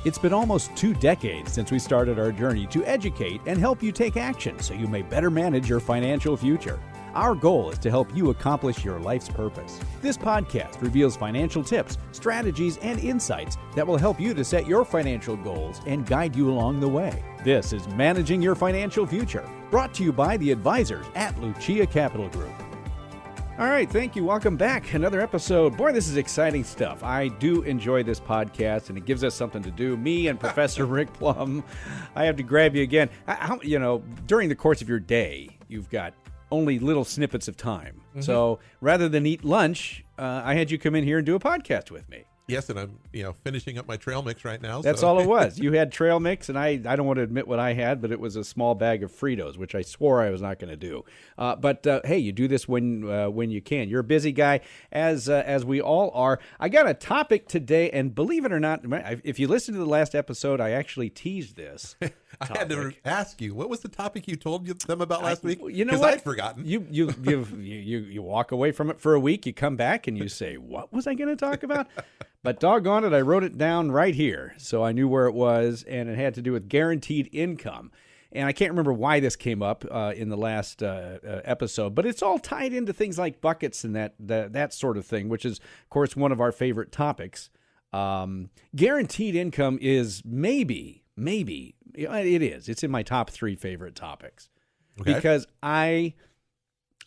It's been almost 2 decades since we started our journey to educate and help you take action so you may better manage your financial future. Our goal is to help you accomplish your life's purpose. This podcast reveals financial tips, strategies, and insights that will help you to set your financial goals and guide you along the way. This is Managing Your Financial Future, brought to you by the advisors at Lucia Capital Group. All right, thank you. Welcome back. Another episode. Boy, this is exciting stuff. I do enjoy this podcast, and it gives us something to do. Me and Professor Rick Plum. I have to grab you again. During the course of your day, you've got only little snippets of time. Mm-hmm. So rather than eat lunch, I had you come in here and do a podcast with me. Yes, and I'm finishing up my trail mix right now. That's all it was. You had trail mix, and I don't want to admit what I had, but it was a small bag of Fritos, which I swore I was not going to do. But hey, you do this when you can. You're a busy guy, as we all are. I got a topic today, and believe it or not, if you listen to the last episode, I actually teased this. I had to ask you, what was the topic you told them about last week? You know what? I'd forgotten. You walk away from it for a week, you come back, and you say, what was I going to talk about? But doggone it, I wrote it down right here, so I knew where it was, and it had to do with guaranteed income. And I can't remember why this came up in the last episode, but it's all tied into things like buckets and that sort of thing, which is, of course, one of our favorite topics. Guaranteed income is maybe, it is. It's in my top 3 favorite topics. Okay. Because I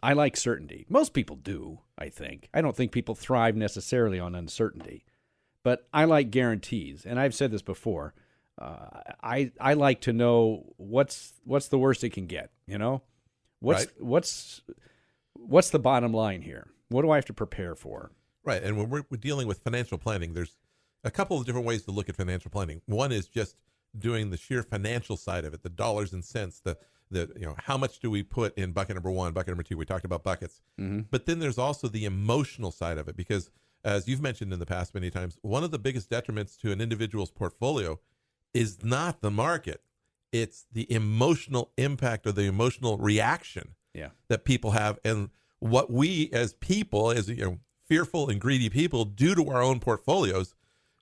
like certainty. Most people do, I think. I don't think people thrive necessarily on uncertainty. But I like guarantees, and I've said this before. I like to know what's the worst it can get. What's the bottom line here? What do I have to prepare for? Right, and when we're dealing with financial planning, there's a couple of different ways to look at financial planning. One is just doing the sheer financial side of it, the dollars and cents, the how much do we put in bucket number 1, bucket number 2. We talked about buckets, but then there's also the emotional side of it, because as you've mentioned in the past many times, one of the biggest detriments to an individual's portfolio is not the market. It's the emotional impact or the emotional reaction that people have, and what we as people, as fearful and greedy people, do to our own portfolios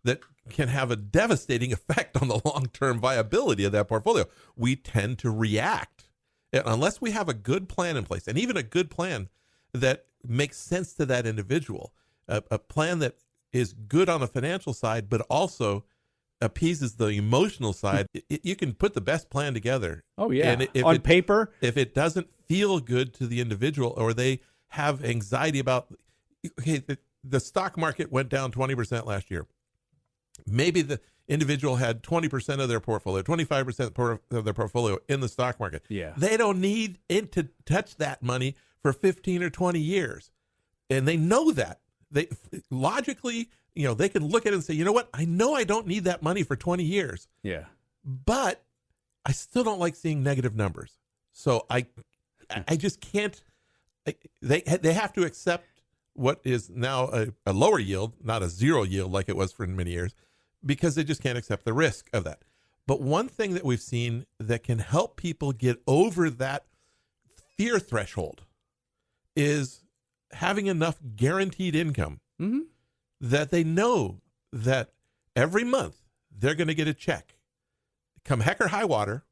that can have a devastating effect on the long-term viability of that portfolio. We tend to react. And unless we have a good plan in place, and even a good plan that makes sense to that individual, a plan that is good on the financial side, but also appeases the emotional side. You can put the best plan together. Oh, yeah. And on paper. If it doesn't feel good to the individual, or they have anxiety about, okay, the stock market went down 20% last year. Maybe the individual had 20% of their portfolio, 25% of their portfolio in the stock market. Yeah. They don't need it to touch that money for 15 or 20 years. And they know that. They logically, they can look at it and say, you know what? I know I don't need that money for 20 years. Yeah. But I still don't like seeing negative numbers. So I just can't. They have to accept what is now a lower yield, not a zero yield like it was for many years, because they just can't accept the risk of that. But one thing that we've seen that can help people get over that fear threshold is having enough guaranteed income that they know that every month they're going to get a check, come heck or high water,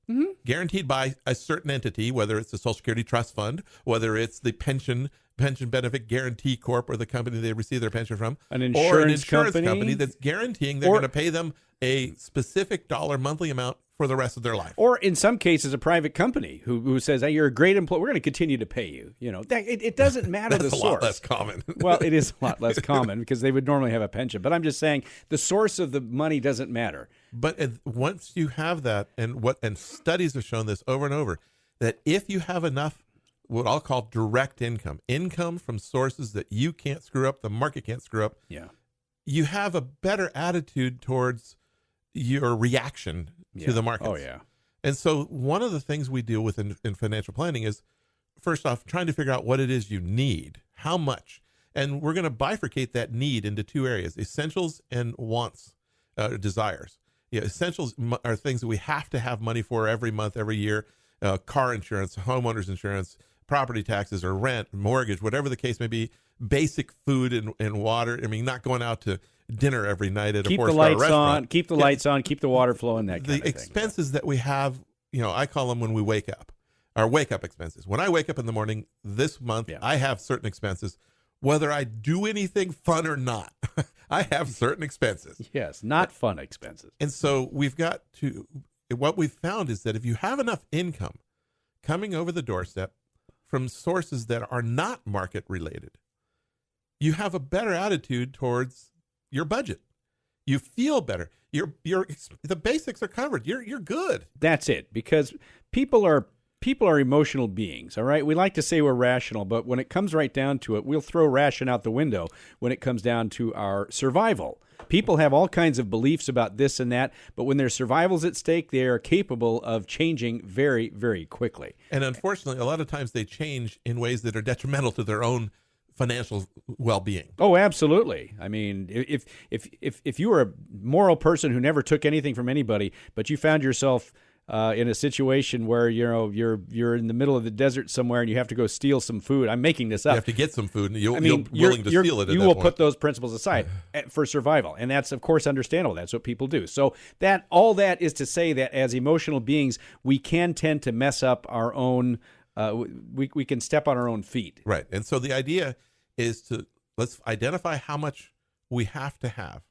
guaranteed by a certain entity, whether it's the Social Security Trust Fund, whether it's the Pension Benefit Guarantee Corp, or the company they receive their pension from, or an insurance company that's guaranteeing they're going to pay them a specific dollar monthly amount for the rest of their life. Or in some cases, a private company who says, hey, you're a great employee, we're going to continue to pay you. It doesn't matter the source. That's a lot less common. Well, it is a lot less common because they would normally have a pension. But I'm just saying the source of the money doesn't matter. But once you have that, and studies have shown this over and over, that if you have enough what I'll call direct income from sources that you can't screw up, the market can't screw up, you have a better attitude towards your reaction to the markets. Oh, yeah. And so one of the things we deal with in financial planning is, first off, trying to figure out what it is you need, how much. And we're going to bifurcate that need into 2 areas, essentials and wants, desires. Essentials are things that we have to have money for every month, every year, car insurance, homeowners insurance, property taxes or rent, mortgage, whatever the case may be, basic food and water. I mean, not going out to dinner every night at keep a the four-star lights restaurant. on, keep the lights on, keep the water flowing. That kind The of thing. expenses that we have, I call them when we wake up, our wake up expenses. When I wake up in the morning this month, I have certain expenses, whether I do anything fun or not. I have certain expenses. Yes, not fun expenses. And so what we've found is that if you have enough income coming over the doorstep from sources that are not market related, you have a better attitude towards your budget. You feel better. The basics are covered. You're good. That's it, because people are emotional beings, all right? We like to say we're rational, but when it comes right down to it, we'll throw ration out the window when it comes down to our survival. People have all kinds of beliefs about this and that, but when their survival's at stake, they are capable of changing very, very quickly. And unfortunately, a lot of times they change in ways that are detrimental to their own financial well-being. Oh, absolutely. I mean, if you were a moral person who never took anything from anybody, but you found yourself in a situation where you're in the middle of the desert somewhere and you have to go steal some food. I'm making this up. You have to get some food, and you're willing to steal it. You will put those principles aside for survival, and that's of course understandable. That's what people do. So all that is to say that as emotional beings, we can tend to mess up our own. We can step on our own feet. Right, and so the idea is let's identify how much we have to have,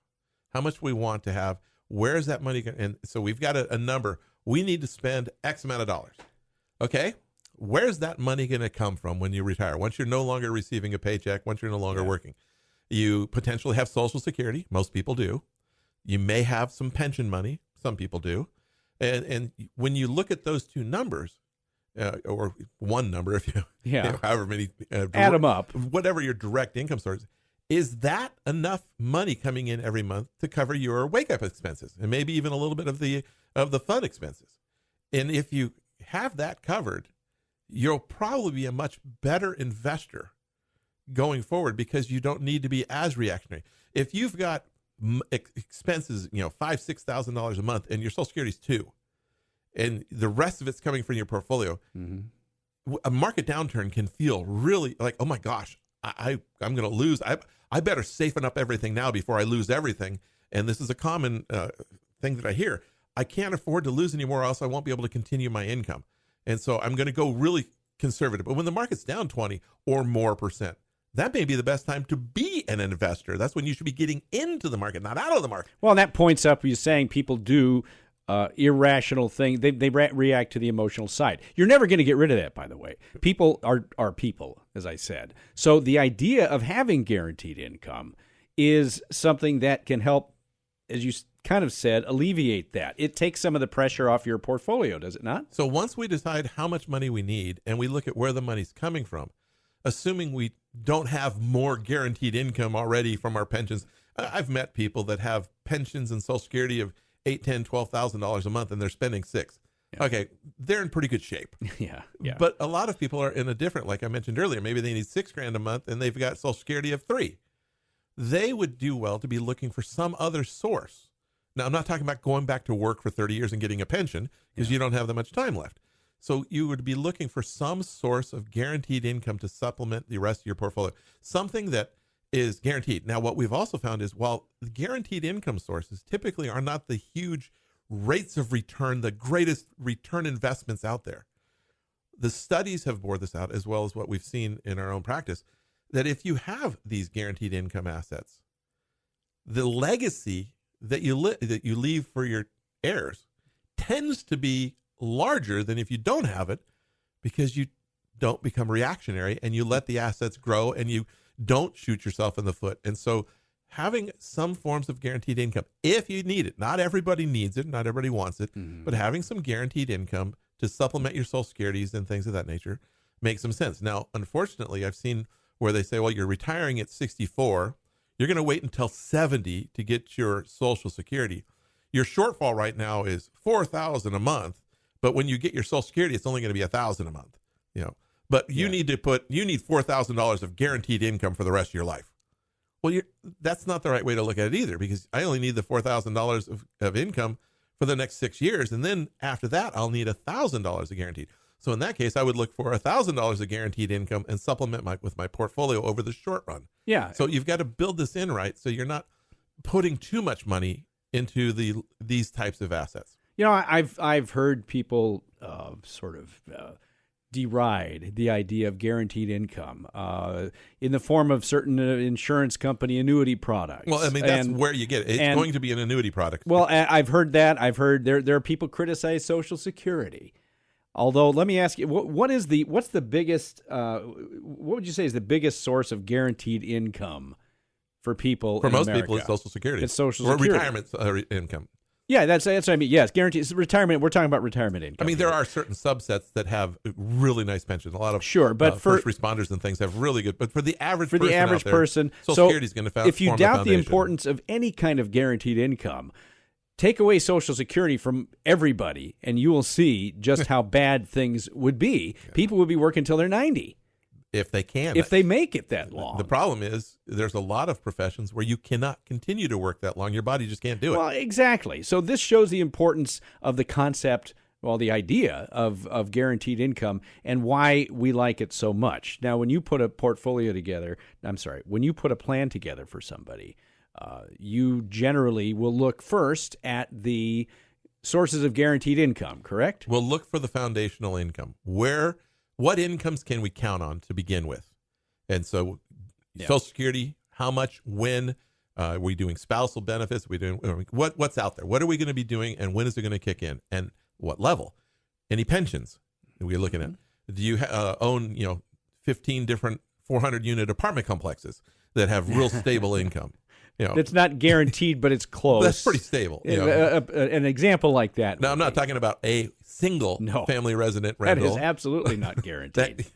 how much we want to have. Where is that money going? And so we've got a number. We need to spend X amount of dollars. Okay? Where's that money going to come from when you retire? Once you're no longer receiving a paycheck, once you're no longer working, you potentially have Social Security. Most people do. You may have some pension money. Some people do. And when you look at those two numbers, or one number, if however many, add them up, whatever your direct income source, is that enough money coming in every month to cover your wake-up expenses and maybe even a little bit of the fun expenses? And if you have that covered, you'll probably be a much better investor going forward because you don't need to be as reactionary. If you've got expenses, $5,000-$6,000 a month, and your Social Security is $2,000, and the rest of it's coming from your portfolio, a market downturn can feel really like, oh my gosh, I'm going to lose. I better safen up everything now before I lose everything. And this is a common thing that I hear. I can't afford to lose anymore, or else I won't be able to continue my income. And so I'm going to go really conservative. But when the market's down 20 or more percent, that may be the best time to be an investor. That's when you should be getting into the market, not out of the market. Well, that points up, you're saying people do irrational thing. They react to the emotional side. You're never going to get rid of that, by the way. People are people, as I said. So the idea of having guaranteed income is something that can help, as you kind of said, alleviate that. It takes some of the pressure off your portfolio, does it not? So once we decide how much money we need and we look at where the money's coming from, assuming we don't have more guaranteed income already from our pensions. I've met people that have pensions and Social Security of $8,000, $10,000, $12,000 a month, and they're spending $6,000. Yeah. Okay, they're in pretty good shape. Yeah. But a lot of people are in a different, like I mentioned earlier, maybe they need $6,000 a month and they've got Social Security of $3,000. They would do well to be looking for some other source. Now, I'm not talking about going back to work for 30 years and getting a pension because you don't have that much time left. So you would be looking for some source of guaranteed income to supplement the rest of your portfolio, something that is guaranteed. Now, what we've also found is while the guaranteed income sources typically are not the huge rates of return, the greatest return investments out there, the studies have borne this out, as well as what we've seen in our own practice, that if you have these guaranteed income assets, the legacy that you leave for your heirs tends to be larger than if you don't have it, because you don't become reactionary and you let the assets grow and you don't shoot yourself in the foot. And so having some forms of guaranteed income, if you need it, not everybody needs it, not everybody wants it, but having some guaranteed income to supplement your Social Securities and things of that nature makes some sense. Now, unfortunately, I've seen where they say, well, you're retiring at 64, you're going to wait until 70 to get your Social Security. Your shortfall right now is $4,000 a month, but when you get your Social Security, it's only going to be $1,000 a month. But you need $4,000 of guaranteed income for the rest of your life. Well, that's not the right way to look at it either, because I only need the $4,000 of income for the next 6 years, and then after that, I'll need $1,000 of guaranteed. So in that case, I would look for $1,000 of guaranteed income and supplement with my portfolio over the short run. Yeah. So you've got to build this in right, so you're not putting too much money into these types of assets. You know, I've heard people sort of deride the idea of guaranteed income in the form of certain insurance company annuity products. Well, I mean, that's where you get it. It's going to be an annuity product. Well, I've heard that. I've heard there are people criticize Social Security. Although, let me ask you, what's the biggest? What would you say is the biggest source of guaranteed income for people? For in most America? people, it's Social Security. It's Social or Security. retirement income. Yeah, that's what I mean. Yes, guaranteed. It's retirement. We're talking about retirement income. I mean, there are certain subsets that have really nice pensions. A lot of but for first responders and things have really good. But for the average person, Social Security is going to if you doubt the importance of any kind of guaranteed income, take away Social Security from everybody, and you will see just how bad things would be. People would be working until they're 90. If they can. If they make it that long. The problem is there's a lot of professions where you cannot continue to work that long. Your body just can't do it. Well, exactly. So this shows the importance of the concept, well, the idea of guaranteed income and why we like it so much. Now, when you put a when you put a plan together for somebody, you generally will look first at the sources of guaranteed income, correct? We'll look for the foundational income. What incomes can we count on to begin with? And so Social Security, how much, when, are we doing spousal benefits? Are we doing what's out there? What are we going to be doing, and when is it going to kick in? And what level? Any pensions we're looking at? Do you own 15 different 400-unit apartment complexes that have real stable income? It's not guaranteed, but it's close. That's pretty stable. An example like that. Now, I'm not talking about a single family resident rental. That is absolutely not guaranteed.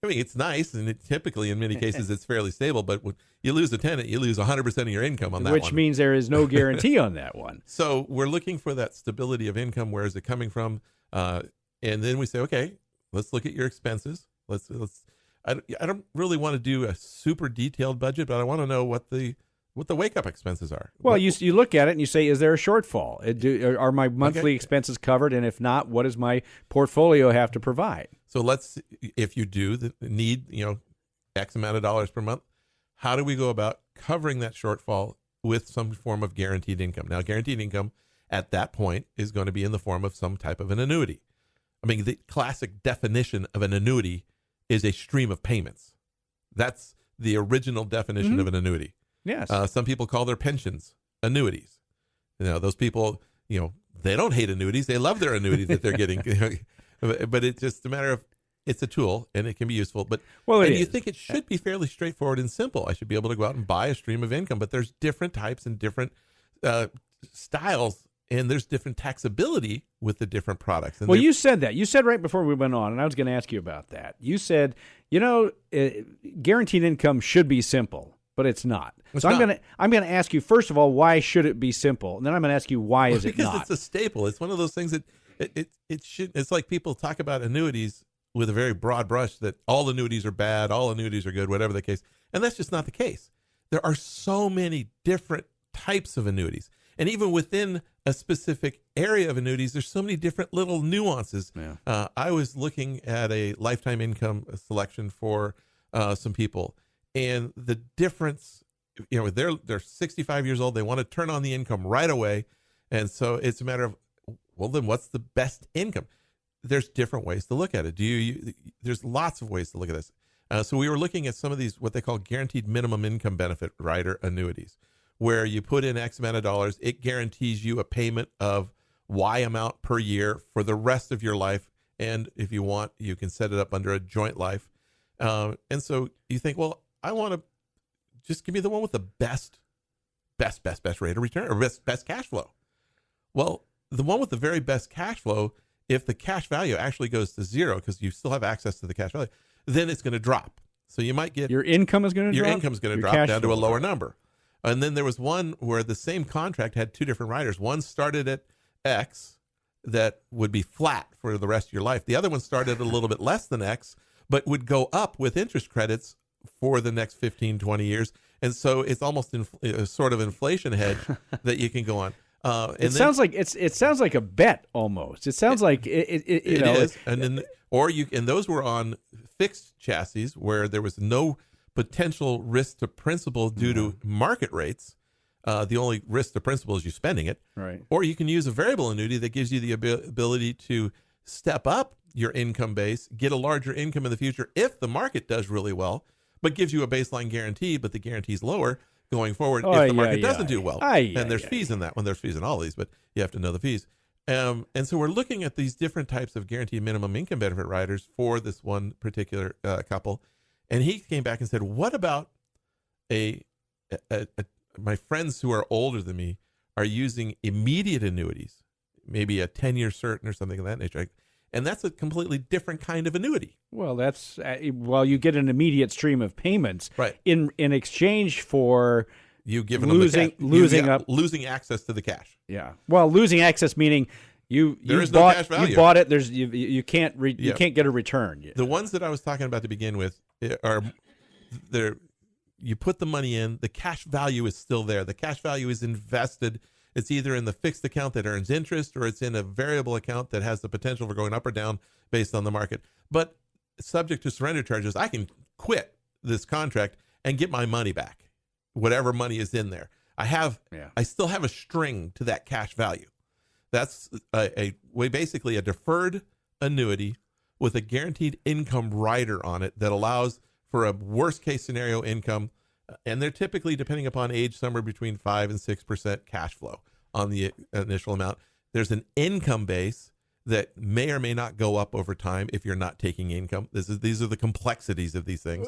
It's nice, and typically, in many cases, it's fairly stable. But when you lose a tenant, you lose 100% of your income on that one. Which means there is no guarantee on that one. So we're looking for that stability of income. Where is it coming from? And then we say, okay, let's look at your expenses. I don't really want to do a super detailed budget, but I want to know what the wake-up expenses are. Well, you look at it and you say, is there a shortfall? Are my monthly expenses covered? And if not, what does my portfolio have to provide? So if you do need, X amount of dollars per month, how do we go about covering that shortfall with some form of guaranteed income? Now, guaranteed income at that point is going to be in the form of some type of an annuity. I mean, the classic definition of an annuity is a stream of payments. That's the original definition of an annuity. Yes. Some people call their pensions annuities. Those people, they don't hate annuities. They love their annuity that they're getting. But it's just a matter of, it's a tool and it can be useful. But you think it should be fairly straightforward and simple. I should be able to go out and buy a stream of income. But there's different types and different styles, and there's different taxability with the different products. And you said that. You said right before we went on, and I was going to ask you about that. You said, guaranteed income should be simple. But it's not. I'm going to ask you, first of all, why should it be simple? And then I'm going to ask you, why is it not? Because it's a staple. It's one of those things that it should. It's like people talk about annuities with a very broad brush, that all annuities are bad, all annuities are good, whatever the case. And that's just not the case. There are so many different types of annuities. And even within a specific area of annuities, there's so many different little nuances. Yeah. I was looking at a lifetime income selection for some people. And the difference, they're 65 years old. They want to turn on the income right away. And so it's a matter of, well, then what's the best income? There's different ways to look at it. There's lots of ways to look at this. So we were looking at some of these, what they call guaranteed minimum income benefit rider annuities, where you put in X amount of dollars. It guarantees you a payment of Y amount per year for the rest of your life. And if you want, you can set it up under a joint life. And so you think, well, I want to just give me the one with the best rate of return, or best cash flow. Well, the one with the very best cash flow, if the cash value actually goes to zero, because you still have access to the cash value, then it's going to drop. So you might get your income is going to drop. Your income is going to drop down to a lower number. And then there was one where the same contract had two different riders. One started at X that would be flat for the rest of your life. The other one started at a little bit less than X, but would go up with interest credits for the next 15, 20 years. And so it's almost a sort of inflation hedge that you can go on. Sounds like a bet almost. It sounds like it is. And those were on fixed chassis where there was no potential risk to principal due to market rates. The only risk to principal is you spending it. Right. Or you can use a variable annuity that gives you the ability to step up your income base, get a larger income in the future if the market does really well, but gives you a baseline guarantee, but the guarantee is lower going forward if the market doesn't do well. And there's fees in that one. There's fees in all these, but you have to know the fees. And so we're looking at these different types of guaranteed minimum income benefit riders for this one particular couple. And he came back and said, what about my friends who are older than me are using immediate annuities, maybe a 10-year certain or something of that nature. And that's a completely different kind of annuity. Well, that's you get an immediate stream of payments, right? In exchange for you giving losing access to the cash. Yeah. Well, losing access meaning you bought cash value. You bought it. You can't you can't get a return. The ones that I was talking about to begin with are there. You put the money in, the cash value is still there. The cash value is invested. It's either in the fixed account that earns interest or it's in a variable account that has the potential for going up or down based on the market. But subject to surrender charges, I can quit this contract and get my money back, whatever money is in there. I still have a string to that cash value. That's basically a deferred annuity with a guaranteed income rider on it that allows for a worst case scenario income, and they're typically, depending upon age, somewhere between 5 and 6% cash flow on the initial amount. There's an income base that may or may not go up over time if you're not taking income. These are the complexities of these things.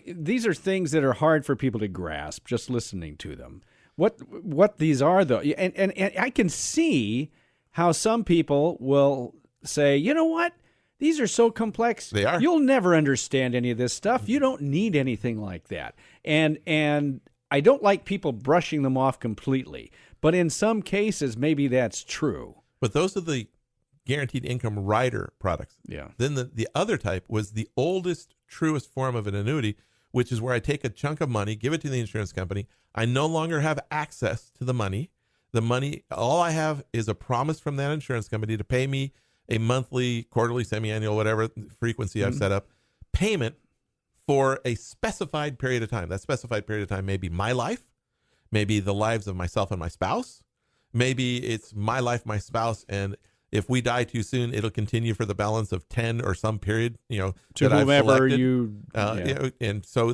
These are things that are hard for people to grasp just listening to them. What these are, though, and I can see how some people will say, you know what? These are so complex. They are. You'll never understand any of this stuff. You don't need anything like that. And I don't like people brushing them off completely. But in some cases, maybe that's true. But those are the guaranteed income rider products. Yeah. Then the other type was the oldest, truest form of an annuity, which is where I take a chunk of money, give it to the insurance company. I no longer have access to the money. The money, all I have is a promise from that insurance company to pay me a monthly, quarterly, semi-annual, whatever frequency I've set up, payment for a specified period of time. That specified period of time may be my life, maybe the lives of myself and my spouse, maybe it's my life, my spouse, and if we die too soon, it'll continue for the balance of 10 or some period, to that whomever I've selected. And so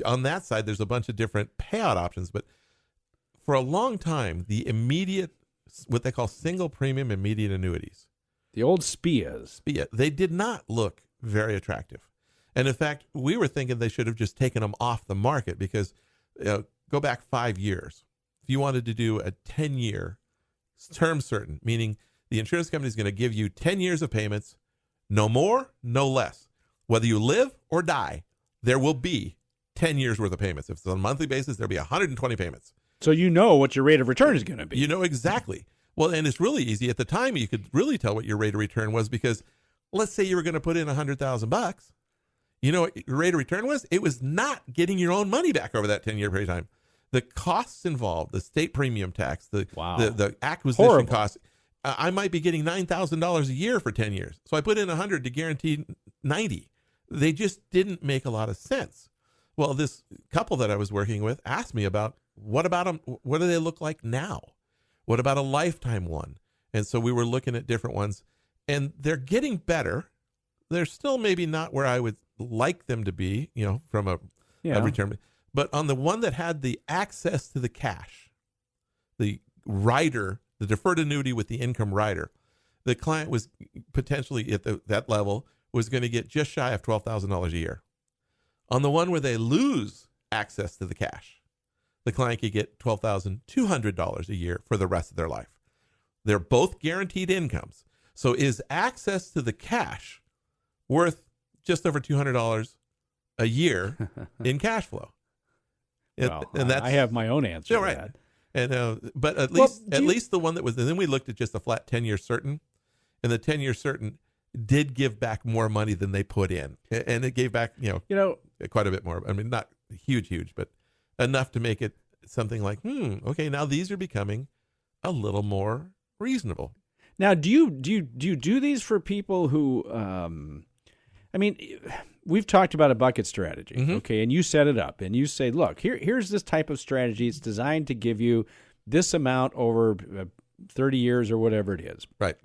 on that side, there's a bunch of different payout options, but for a long time, the immediate, what they call single premium immediate annuities, the old SPIAs, they did not look very attractive. And in fact, we were thinking they should have just taken them off the market because go back 5 years. If you wanted to do a 10-year term certain, meaning the insurance company is going to give you 10 years of payments, no more, no less. Whether you live or die, there will be 10 years worth of payments. If it's on a monthly basis, there'll be 120 payments. So you know what your rate of return is going to be. You know exactly. Well, and it's really easy. At the time, you could really tell what your rate of return was because let's say you were going to put in $100,000. You know what your rate of return was? It was not getting your own money back over that 10-year period of time. The costs involved, the state premium tax, the acquisition costs, I might be getting $9,000 a year for 10 years. So I put in 100 to guarantee 90. They just didn't make a lot of sense. Well, this couple that I was working with asked me about, what about them? What do they look like now? What about a lifetime one? And so we were looking at different ones, and they're getting better. They're still maybe not where I would like them to be, from a return. But on the one that had the access to the cash, the rider, the deferred annuity with the income rider, the client was potentially at that level was going to get just shy of $12,000 a year. On the one where they lose access to the cash, the client could get $12,200 a year for the rest of their life. They're both guaranteed incomes. So is access to the cash worth just over $200 a year in cash flow? Well, and I have my own answer to that. And but at least the one that was, and then we looked at just a flat 10-year certain, and the 10-year certain did give back more money than they put in, and it gave back quite a bit more. I mean, not huge, but enough to make it something like, okay, now these are becoming a little more reasonable. Now, do you do these for people who, we've talked about a bucket strategy, okay, and you set it up, and you say, look, here's this type of strategy. It's designed to give you this amount over 30 years or whatever it is. Right.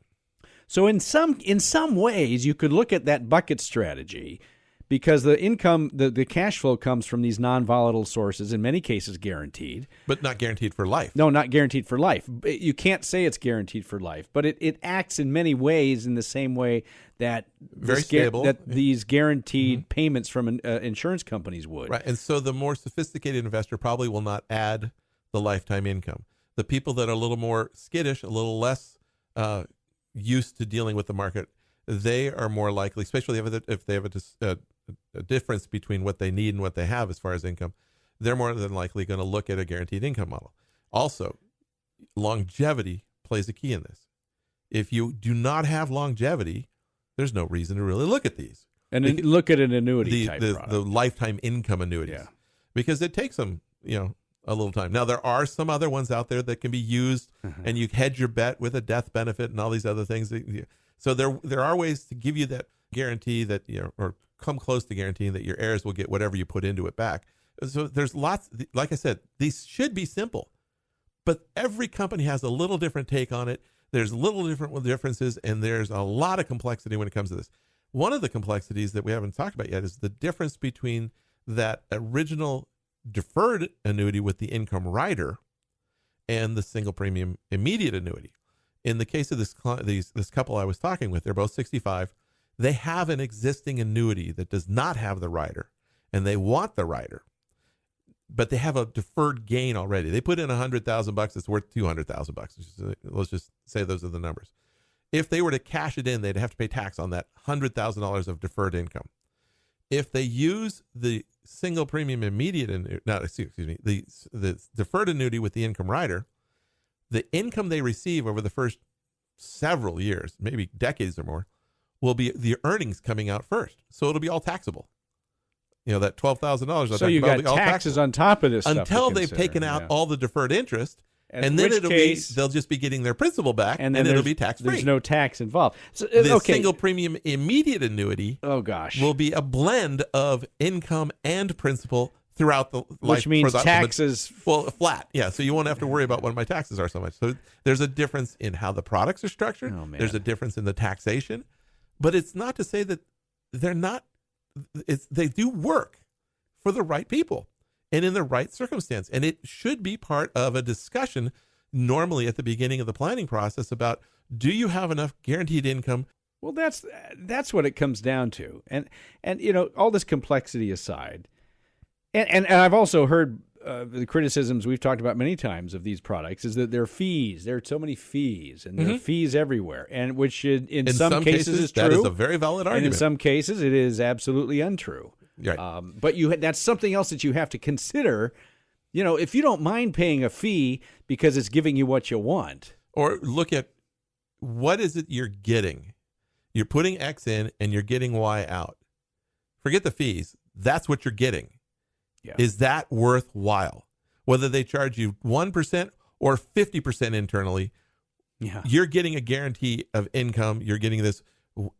So in some ways, you could look at that bucket strategy because the income, the cash flow comes from these non-volatile sources, in many cases guaranteed. But not guaranteed for life. No, not guaranteed for life. You can't say it's guaranteed for life, but it acts in many ways in the same way that very stable. That these guaranteed payments from insurance companies would. Right, and so the more sophisticated investor probably will not add the lifetime income. The people that are a little more skittish, a little less used to dealing with the market, they are more likely, especially if they have a difference between what they need and what they have as far as income, they're more than likely going to look at a guaranteed income model. Also, longevity plays a key in this. If you do not have longevity, there's no reason to really look at these. And look at an annuity type product. The lifetime income annuities. Yeah. Because it takes them, a little time. Now, there are some other ones out there that can be used, and you hedge your bet with a death benefit and all these other things. So there are ways to give you that guarantee that, or come close to guaranteeing that your heirs will get whatever you put into it back. So there's lots, like I said, these should be simple, but every company has a little different take on it. There's little different differences, and there's a lot of complexity when it comes to this. One of the complexities that we haven't talked about yet is the difference between that original deferred annuity with the income rider and the single premium immediate annuity. In the case of this couple I was talking with, they're both 65. They have an existing annuity that does not have the rider, and they want the rider, but they have a deferred gain already. They put in $100,000. It's worth $200,000. Let's just say those are the numbers. If they were to cash it in, they'd have to pay tax on that $100,000 of deferred income. If they use the single premium immediate, the deferred annuity with the income rider, the income they receive over the first several years, maybe decades or more, will be the earnings coming out first. So it'll be all taxable. That $12,000. So you got taxes on top of this stuff until they've taken out all the deferred interest. And then they'll just be getting their principal back, and it'll be tax-free. There's no tax involved. So, the single premium immediate annuity will be a blend of income and principal throughout the life. Which means taxes... flat. Yeah, so you won't have to worry about what my taxes are so much. So there's a difference in how the products are structured. Oh, man. There's a difference in the taxation. But it's not to say that they're not... they do work for the right people and in the right circumstance. And it should be part of a discussion normally at the beginning of the planning process about, do you have enough guaranteed income? Well, that's what it comes down to. And all this complexity aside, and I've also heard the criticisms we've talked about many times of these products is that there are so many fees, and there are fees everywhere, and which in some cases is true. That is a very valid argument. And in some cases it is absolutely untrue. Right. But that's something else that you have to consider. If you don't mind paying a fee because it's giving you what you want. Or look at what is it you're getting. You're putting X in and you're getting Y out. Forget the fees. That's what you're getting. Yeah. Is that worthwhile? Whether they charge you 1% or 50% internally, you're getting a guarantee of income. You're getting this.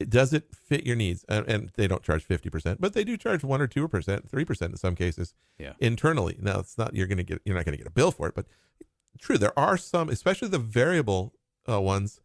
Does it fit your needs? And they don't charge 50%, but they do charge 1 or 2%, 3% in some cases internally. Now, it's not you're not going to get a bill for it, but true, there are some, especially the variable ones.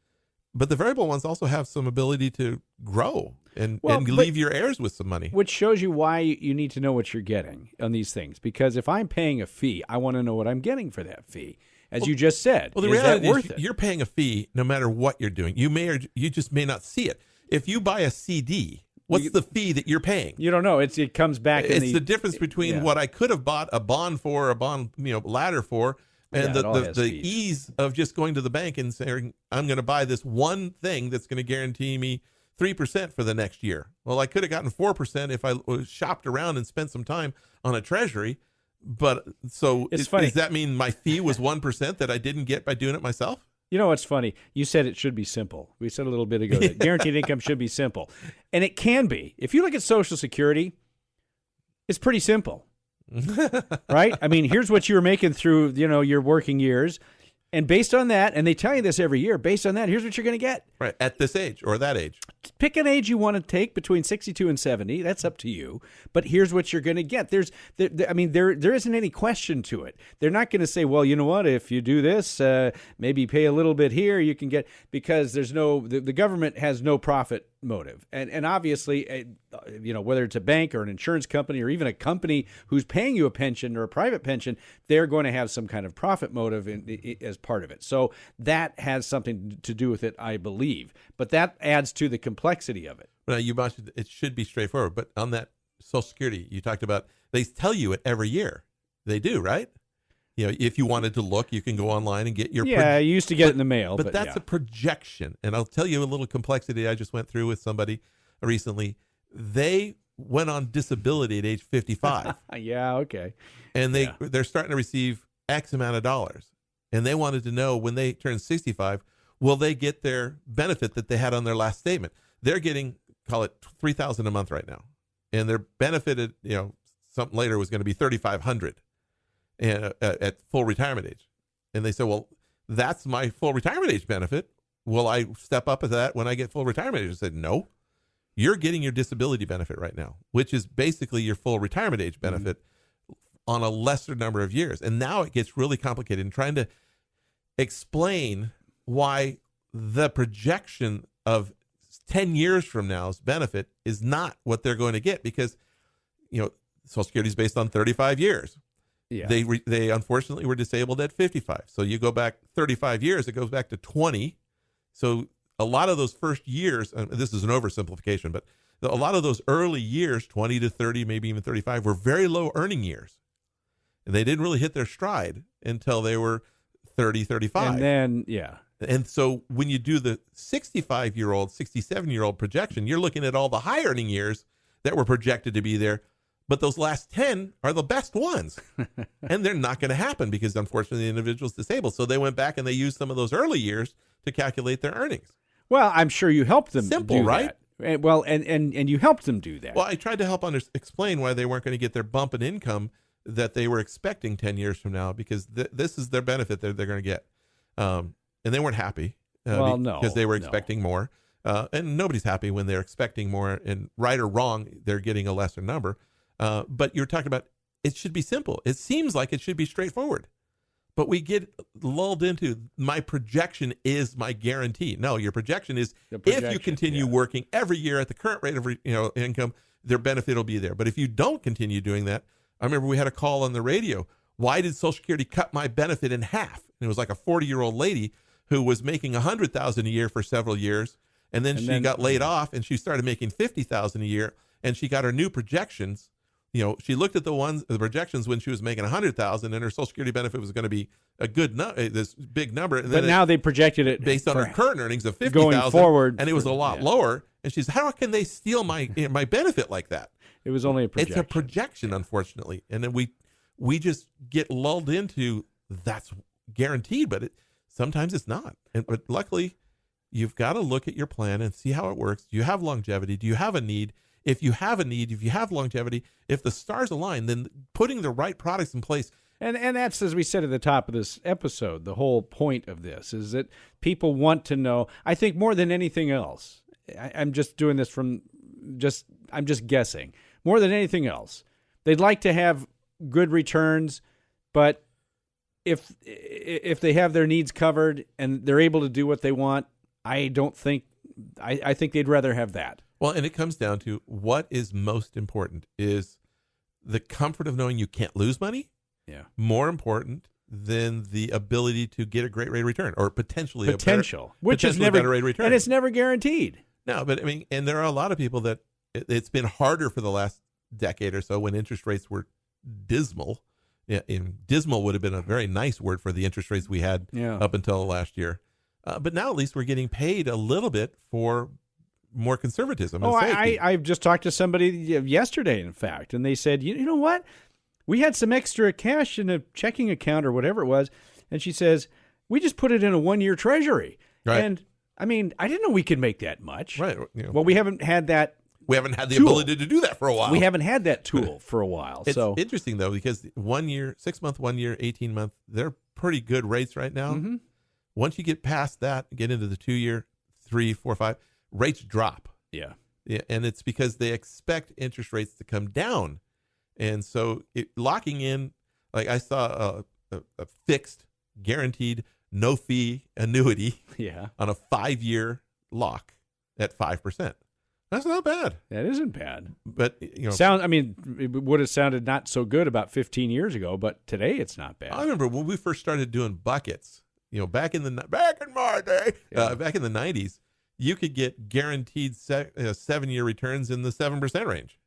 But the variable ones also have some ability to grow and leave your heirs with some money. Which shows you why you need to know what you're getting on these things. Because if I'm paying a fee, I want to know what I'm getting for that fee. As you just said, the reality is you're paying a fee no matter what you're doing. You just may not see it. If you buy a CD, what's the fee that you're paying? You don't know. It comes back. It's the difference between what I could have bought a bond ladder for, and the ease of just going to the bank and saying, I'm going to buy this one thing that's going to guarantee me 3% for the next year. Well, I could have gotten 4% if I shopped around and spent some time on a treasury. But so it's funny. Does that mean my fee was 1% that I didn't get by doing it myself? You know what's funny? You said it should be simple. We said a little bit ago that guaranteed income should be simple. And it can be. If you look at Social Security, it's pretty simple. Right? I mean, here's what you were making through, your working years. And based on that, and they tell you this every year, based on that, here's what you're going to get. Right. At this age or that age. Pick an age you want to take between 62 and 70. That's up to you. But here's what you're going to get. There isn't any question to it. They're not going to say, well, you know what, if you do this, maybe pay a little bit here, you can get, because there's the government has no profit motive. And obviously, whether it's a bank or an insurance company or even a company who's paying you a pension or a private pension, they're going to have some kind of profit motive as part of it. So that has something to do with it, I believe. But that adds to the complexity of it. Well, you mentioned it should be straightforward. But on that Social Security, you talked about, they tell you it every year. They do, right? If you wanted to look, you can go online and get your... Yeah, you used to get it in the mail. But that's a projection. And I'll tell you a little complexity I just went through with somebody recently. They went on disability at age 55. Yeah, okay. And they're starting to receive X amount of dollars. And they wanted to know, when they turn 65, will they get their benefit that they had on their last statement? They're getting, call it $3,000 a month right now. And their benefited, something later was going to be $3,500. And at full retirement age. And they said, well, that's my full retirement age benefit. Will I step up to that when I get full retirement age? I said, no, you're getting your disability benefit right now, which is basically your full retirement age benefit on a lesser number of years. And now it gets really complicated in trying to explain why the projection of 10 years from now's benefit is not what they're going to get, because, Social Security is based on 35 years. Yeah. They unfortunately were disabled at 55. So you go back 35 years, it goes back to 20. So a lot of those first years, and this is an oversimplification, but a lot of those early years, 20 to 30, maybe even 35, were very low earning years. And they didn't really hit their stride until they were 30, 35. And then, yeah. And so when you do the 65-year-old, 67-year-old projection, you're looking at all the high earning years that were projected to be there. But those last 10 are the best ones. And they're not going to happen because, unfortunately, the individual's disabled. So they went back and they used some of those early years to calculate their earnings. Well, I'm sure you helped them Simple, do right? that. Well, and you helped them do that. Well, I tried to help explain why they weren't going to get their bump in income that they were expecting 10 years from now, because this is their benefit that they're going to get. And they weren't happy because they were expecting more. And nobody's happy when they're expecting more, and right or wrong, they're getting a lesser number. But you're talking about, it should be simple. It seems like it should be straightforward, but we get lulled into, my projection is my guarantee. No, your projection is, if you continue working every year at the current rate of income, their benefit will be there. But if you don't continue doing that, I remember we had a call on the radio. Why did Social Security cut my benefit in half? And it was like a 40-year-old lady who was making $100,000 a year for several years, and then she got laid off, and she started making $50,000 a year, and she got her new projections. She looked at the projections when she was making $100,000, and her Social Security benefit was going to be a good this big number. And but now they projected it based on her current earnings of $50,000 going forward, and it was a lot lower. And she's, how can they steal my my benefit like that? It was only a projection. It's a projection, unfortunately, and then we just get lulled into that's guaranteed, but sometimes it's not. But luckily, you've got to look at your plan and see how it works. Do you have longevity? Do you have a need? If you have a need, if you have longevity, if the stars align, then putting the right products in place. And that's, as we said at the top of this episode, the whole point of this is that people want to know, I think more than anything else, I'm just doing this I'm just guessing, more than anything else, they'd like to have good returns, but if they have their needs covered and they're able to do what they want, I think they'd rather have that. Well, and it comes down to, what is most important is the comfort of knowing you can't lose money. Yeah. More important than the ability to get a great rate of return, or potentially which is never better rate of return. And it's never guaranteed. No, but I mean, and there are a lot of people that it's been harder for the last decade or so when interest rates were dismal. Yeah, dismal would have been a very nice word for the interest rates we had up until last year. But now at least we're getting paid a little bit for more conservatism. And safety. I've just talked to somebody yesterday, in fact, and they said, you know what? We had some extra cash in a checking account or whatever it was, and she says, we just put it in a 1-year treasury. Right. And, I mean, I didn't know we could make that much. Right. Well, we haven't had that. We haven't had the ability to do that for a while. We haven't had that tool for a while. It's interesting, though, because 1 year, 6 month, 1 year, 18 month, they're pretty good rates right now. Mm-hmm. Once you get past that, get into the 2 year, 3, 4, 5, rates drop. Yeah. Yeah, and it's because they expect interest rates to come down. And so locking in, like I saw a fixed, guaranteed, no fee annuity on a 5-year lock at 5%. That's not bad. That isn't bad. But, you know, it would have sounded not so good about 15 years ago, but today it's not bad. I remember when we first started doing buckets, you know, back in my day, back in the 90s, you could get guaranteed 7-year returns in the 7% range.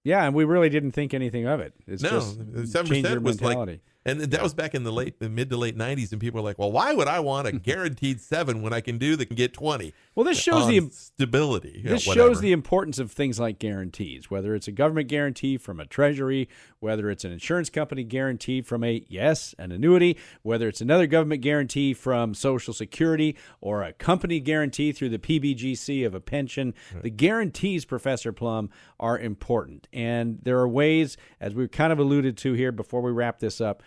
Yeah, and we really didn't think anything of it. It's just 7% was mentality. like, and that was back in the mid to late 90s, and people were like, well, why would I want a guaranteed 7 when I can get 20? Well, this shows the stability. This shows the importance of things like guarantees, whether it's a government guarantee from a treasury, whether it's an insurance company guarantee from an annuity, whether it's another government guarantee from Social Security or a company guarantee through the PBGC of a pension. Right. The guarantees, Professor Plum, are important. And there are ways, as we've kind of alluded to here before we wrap this up,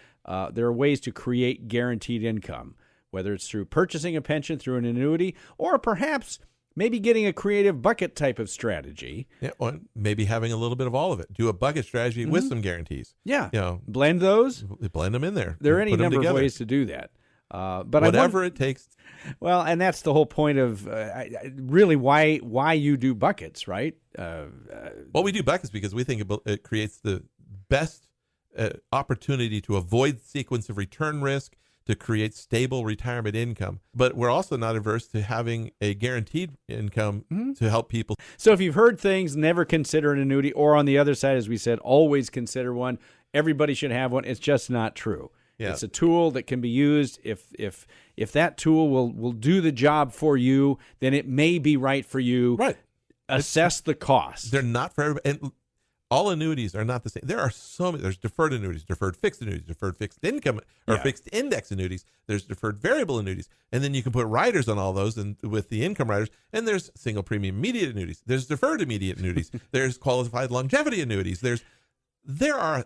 there are ways to create guaranteed income, whether it's through purchasing a pension through an annuity or perhaps maybe getting a creative bucket type of strategy. Yeah, or maybe having a little bit of all of it. Do a bucket strategy with some guarantees. Yeah. You know, blend those. Blend them in there. There are any number of ways to do that. But whatever it takes. Well, and that's the whole point of really why you do buckets, right? Well, we do buckets because we think it creates the best opportunity to avoid sequence of return risk, to create stable retirement income. But we're also not averse to having a guaranteed income to help people. So if you've heard things, never consider an annuity, or on the other side, as we said, always consider one. Everybody should have one. It's just not true. Yeah. It's a tool that can be used. If that tool will do the job for you, then it may be right for you. Right. Assess the cost. They're not for everybody. And all annuities are not the same. There are so many. There's deferred annuities, deferred fixed annuities, deferred fixed income or fixed index annuities. There's deferred variable annuities. And then you can put riders on all those and with the income riders. And there's single premium immediate annuities. There's deferred immediate annuities. There's qualified longevity annuities. There are.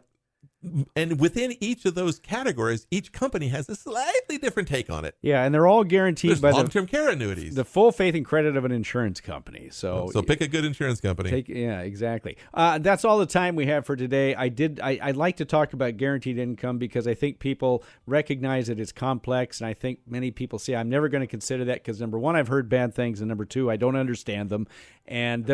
And within each of those categories, each company has a slightly different take on it. Yeah, and they're all guaranteed by long-term care annuities. The full faith and credit of an insurance company. So pick a good insurance company. Exactly. That's all the time we have for today. I'd like to talk about guaranteed income because I think people recognize that it's complex, and I think many people say, I'm never going to consider that because, number one, I've heard bad things, and number two, I don't understand them, and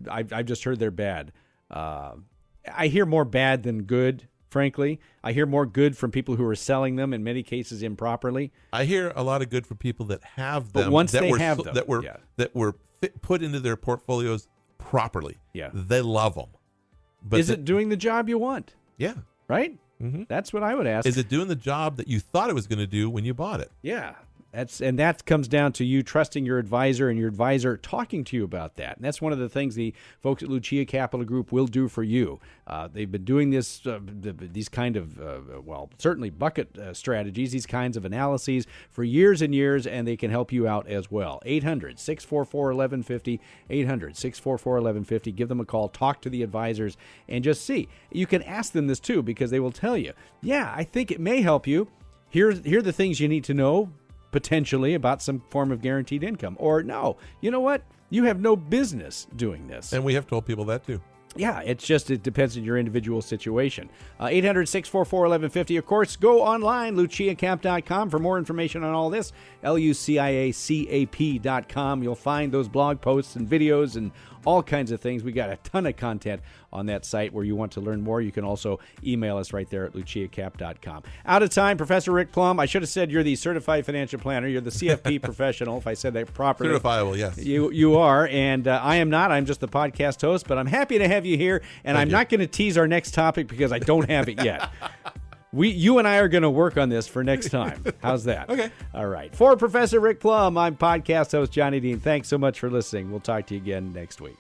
I've just heard they're bad. I hear more bad than good. Frankly, I hear more good from people who are selling them, in many cases improperly. I hear a lot of good from people that have them, but once they have them, that were put into their portfolios properly. Yeah, they love them. But is it doing the job you want? Yeah, right. Mm-hmm. That's what I would ask. Is it doing the job that you thought it was going to do when you bought it? Yeah. That comes down to you trusting your advisor and your advisor talking to you about that. And that's one of the things the folks at Lucia Capital Group will do for you. They've been doing these kind of, certainly bucket strategies, these kinds of analyses for years and years, and they can help you out as well. 800-644-1150, 800-644-1150. Give them a call, talk to the advisors, and just see. You can ask them this too, because they will tell you, yeah, I think it may help you. Here are the things you need to know potentially about some form of guaranteed income. Or no, you know what? You have no business doing this. And we have told people that too. Yeah, it depends on your individual situation. 800-644-1150. Of course, go online, luciacap.com for more information on all this. LUCIACAP.com. You'll find those blog posts and videos and all kinds of things. We got a ton of content on that site where you want to learn more. You can also email us right there at luciacap.com. Out of time, Professor Rick Plum. I should have said you're the certified financial planner. You're the CFP professional, if I said that properly. Certifiable, yes. You are, and I am not. I'm just the podcast host, but I'm happy to have you here, and I'm not going to tease our next topic because I don't have it yet. You and I are going to work on this for next time. How's that? Okay. All right. For Professor Rick Plum, I'm podcast host Johnny Dean. Thanks so much for listening. We'll talk to you again next week.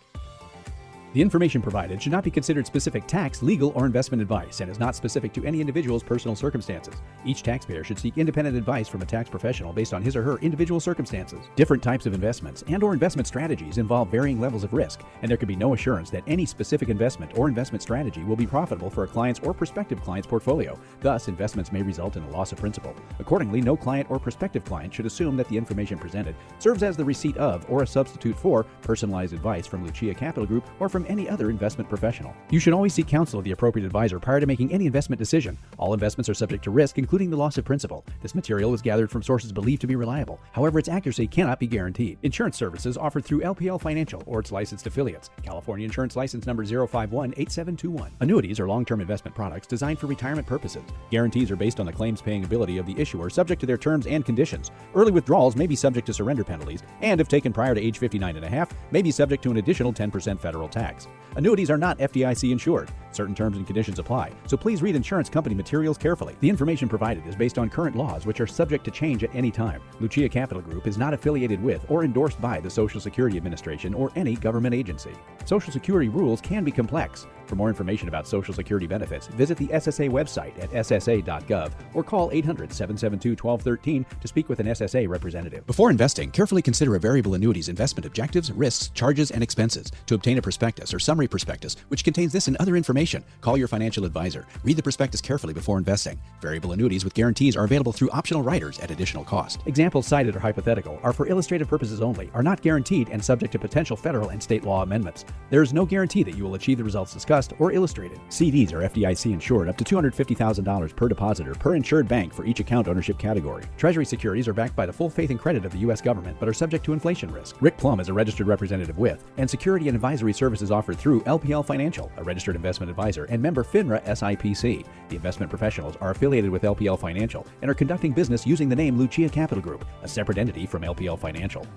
The information provided should not be considered specific tax, legal, or investment advice and is not specific to any individual's personal circumstances. Each taxpayer should seek independent advice from a tax professional based on his or her individual circumstances. Different types of investments and/or investment strategies involve varying levels of risk, and there can be no assurance that any specific investment or investment strategy will be profitable for a client's or prospective client's portfolio. Thus, investments may result in a loss of principal. Accordingly, no client or prospective client should assume that the information presented serves as the receipt of or a substitute for personalized advice from Lucia Capital Group or from any other investment professional. You should always seek counsel of the appropriate advisor prior to making any investment decision. All investments are subject to risk, including the loss of principal. This material is gathered from sources believed to be reliable. However, its accuracy cannot be guaranteed. Insurance services offered through LPL Financial or its licensed affiliates. California Insurance License Number 0518721. Annuities are long-term investment products designed for retirement purposes. Guarantees are based on the claims-paying ability of the issuer, subject to their terms and conditions. Early withdrawals may be subject to surrender penalties, and if taken prior to age 59 and a half, may be subject to an additional 10% federal tax. Annuities are not FDIC insured. Certain terms and conditions apply, so please read insurance company materials carefully. The information provided is based on current laws, which are subject to change at any time. Lucia Capital Group is not affiliated with or endorsed by the Social Security Administration or any government agency. Social Security rules can be complex. For more information about Social Security benefits, visit the SSA website at ssa.gov or call 800-772-1213 to speak with an SSA representative. Before investing, carefully consider a variable annuity's investment objectives, risks, charges, and expenses. To obtain a prospectus or summary prospectus, which contains this and other information, call your financial advisor. Read the prospectus carefully before investing. Variable annuities with guarantees are available through optional riders at additional cost. Examples cited are hypothetical, are for illustrative purposes only, are not guaranteed, and subject to potential federal and state law amendments. There is no guarantee that you will achieve the results discussed or illustrated. CDs are FDIC insured up to $250,000 per depositor per insured bank for each account ownership category. Treasury securities are backed by the full faith and credit of the U.S. government but are subject to inflation risk. Rick Plum is a registered representative with, and security and advisory services offered through LPL Financial, a registered investment advisor, and member FINRA SIPC. The investment professionals are affiliated with LPL Financial and are conducting business using the name Lucia Capital Group, a separate entity from LPL Financial.